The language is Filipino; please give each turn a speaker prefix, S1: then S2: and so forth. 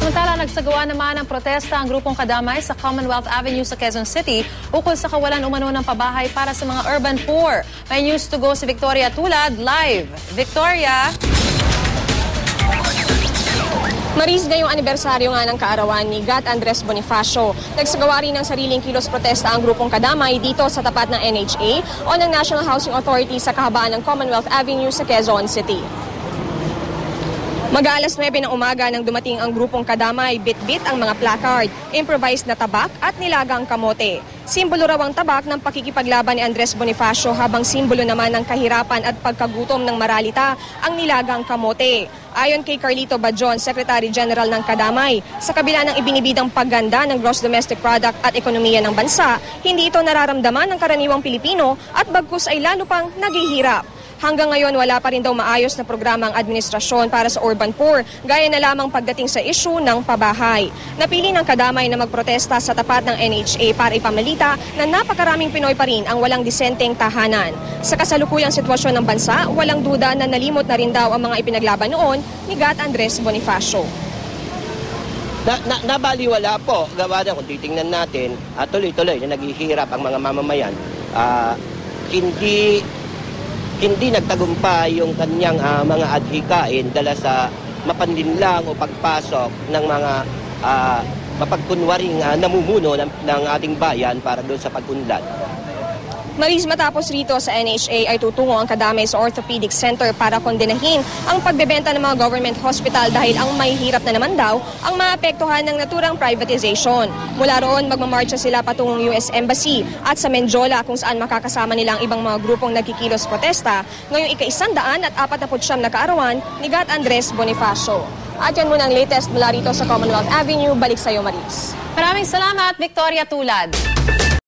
S1: Samantala, nagsagawa naman ng protesta ang grupong Kadamay sa Commonwealth Avenue sa Quezon City ukol sa kawalan umano ng pabahay para sa mga urban poor. May news to go si Victoria Tulad live. Victoria!
S2: Maris, ngayong anibersaryo nga ng kaarawan ni Gat Andres Bonifacio. Nagsagawa rin ng sariling kilos protesta ang grupong Kadamay dito sa tapat ng NHA o ng National Housing Authority sa kahabaan ng Commonwealth Avenue sa Quezon City. Mag-aalas 9 ng umaga nang dumating ang grupong Kadamay, bit-bit ang mga placard, improvised na tabak at nilagang kamote. Simbolo raw ang tabak ng pakikipaglaban ni Andres Bonifacio habang simbolo naman ng kahirapan at pagkagutom ng maralita ang nilagang kamote. Ayon kay Carlito Bajon, Secretary General ng Kadamay, sa kabila ng ibinibidang pagganda ng gross domestic product at ekonomiya ng bansa, hindi ito nararamdaman ng karaniwang Pilipino at bagkus ay lalo pang naghihirap. Hanggang ngayon, wala pa rin daw maayos na programa ang administrasyon para sa urban poor, gaya na lamang pagdating sa issue ng pabahay. Napili ng Kadamay na magprotesta sa tapat ng NHA para ipamalita na napakaraming Pinoy pa rin ang walang disenteng tahanan. Sa kasalukuyang sitwasyon ng bansa, walang duda na nalimot na rin daw ang mga ipinaglaban noon ni Gat Andres Bonifacio.
S3: Nabaliwala po, gawa na kung titingnan natin, tuloy-tuloy na naghihirap ang mga mamamayan. Hindi nagtagumpay yung kanyang mga adhikain dala sa mapanlinlang o pagpasok ng mga mapagkunwaring namumuno ng ating bayan para doon sa pag-unlad.
S2: Maris, matapos rito sa NHA ay tutungo ang Kadamay sa Orthopedic Center para kondenahin ang pagbebenta ng mga government hospital dahil ang mahihirap na naman daw ang maapektuhan ng naturang privatization. Mula roon, magmamarcha sila patungong US Embassy at sa Menjola kung saan makakasama nila ang ibang mga grupong nagkikilos protesta ngayong ika-149 na kaarawan ni Gat Andres Bonifacio. At yan muna ang latest mula rito sa Commonwealth Avenue. Balik sa iyo, Maris.
S1: Maraming salamat, Victoria Tulad.